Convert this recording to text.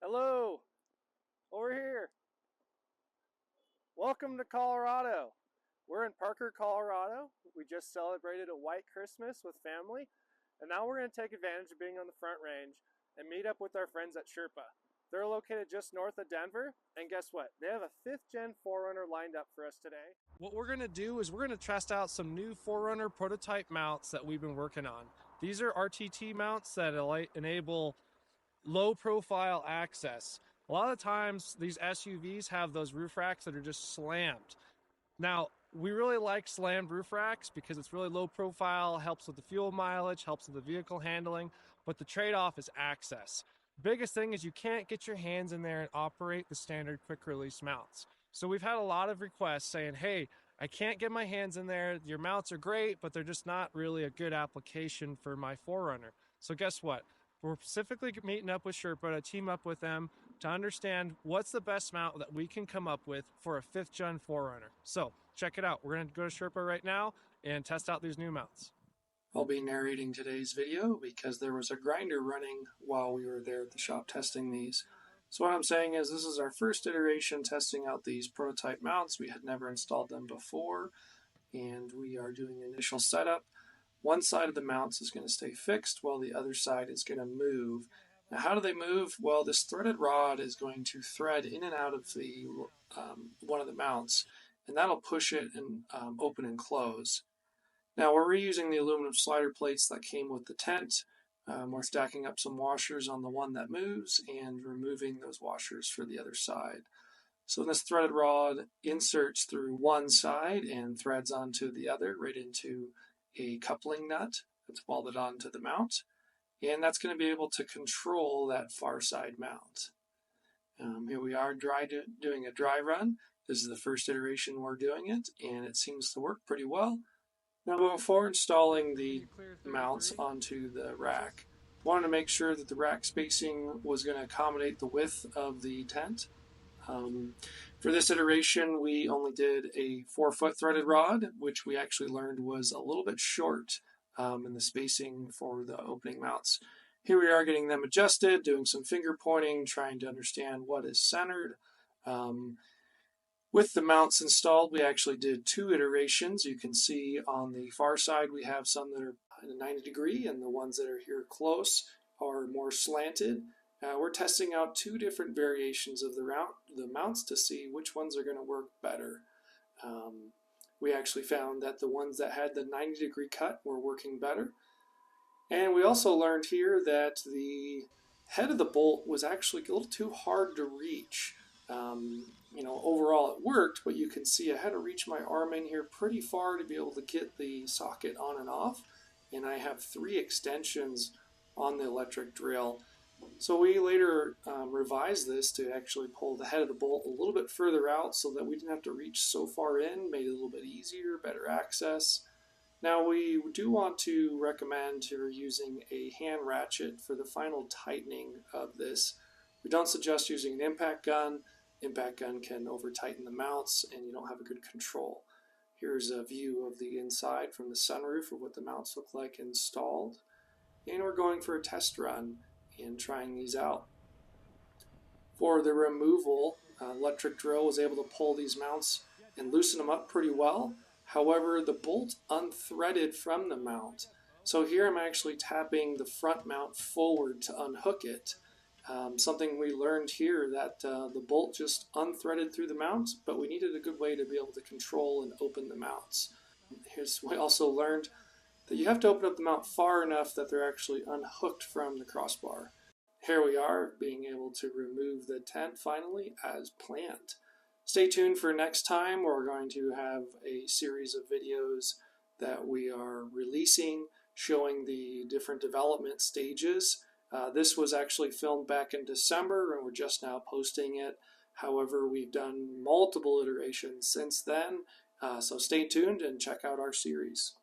Hello, over here. Welcome to Colorado. We're in Parker, Colorado. We just celebrated a white Christmas with family, and now we're going to take advantage of being on the Front Range and meet up with our friends at Sherpa. They're located just north of Denver, and guess what? They have a 5th gen 4Runner lined up for us today. What we're going to do is we're going to test out some new 4Runner prototype mounts that we've been working on. These are RTT mounts that enable low profile access. A lot of times these SUVs have those roof racks that are just slammed. Now, we really like slammed roof racks because it's really low profile, helps with the fuel mileage, helps with the vehicle handling, but the trade-off is access. Biggest thing is you can't get your hands in there and operate the standard quick release mounts. So we've had a lot of requests saying, hey, I can't get my hands in there. Your mounts are great, but they're just not really a good application for my 4Runner. So guess what? We're specifically meeting up with Sherpa to team up with them to understand what's the best mount that we can come up with for a 5th gen 4Runner. So check it out. We're going to go to Sherpa right now and test out these new mounts. I'll be narrating today's video because there was a grinder running while we were there at the shop testing these. So what I'm saying is this is our first iteration testing out these prototype mounts. We had never installed them before, and we are doing the initial setup. One side of the mounts is going to stay fixed while the other side is going to move. Now, how do they move? Well, this threaded rod is going to thread in and out of the one of the mounts, and that'll push it and open and close. Now, we're reusing the aluminum slider plates that came with the tent. We're stacking up some washers on the one that moves and removing those washers for the other side. So this threaded rod inserts through one side and threads onto the other right into a coupling nut that's welded onto the mount, and that's going to be able to control that far side mount. Here we are doing a dry run. This is the first iteration we're doing it, and it seems to work pretty well. Now, before installing the mounts onto the rack, I wanted to make sure that the rack spacing was going to accommodate the width of the tent. For this iteration, we only did a 4-foot threaded rod, which we actually learned was a little bit short in the spacing for the opening mounts. Here we are getting them adjusted, doing some finger pointing, trying to understand what is centered. With the mounts installed, we actually did 2 iterations. You can see on the far side we have some that are at a 90 degree, and the ones that are here close are more slanted. We're testing out 2 different variations of the mounts to see which ones are going to work better. We actually found that the ones that had the 90 degree cut were working better. And we also learned here that the head of the bolt was actually a little too hard to reach. Overall it worked, but you can see I had to reach my arm in here pretty far to be able to get the socket on and off, and I have 3 extensions on the electric drill. So we later revised this to actually pull the head of the bolt a little bit further out so that we didn't have to reach so far in, made it a little bit easier, better access. Now we do want to recommend using a hand ratchet for the final tightening of this. We don't suggest using an impact gun. Impact gun can over tighten the mounts and you don't have a good control. Here's a view of the inside from the sunroof of what the mounts look like installed. And we're going for a test run and trying these out. For the removal, electric drill was able to pull these mounts and loosen them up pretty well. However, the bolt unthreaded from the mount. So here I'm actually tapping the front mount forward to unhook it. Something we learned here that the bolt just unthreaded through the mount, but we needed a good way to be able to control and open the mounts. We also learned that you have to open up the mount far enough that they're actually unhooked from the crossbar. Here we are, being able to remove the tent finally as planned. Stay tuned for next time, where we're going to have a series of videos that we are releasing showing the different development stages. This was actually filmed back in December, and we're just now posting it. However, we've done multiple iterations since then, so stay tuned and check out our series.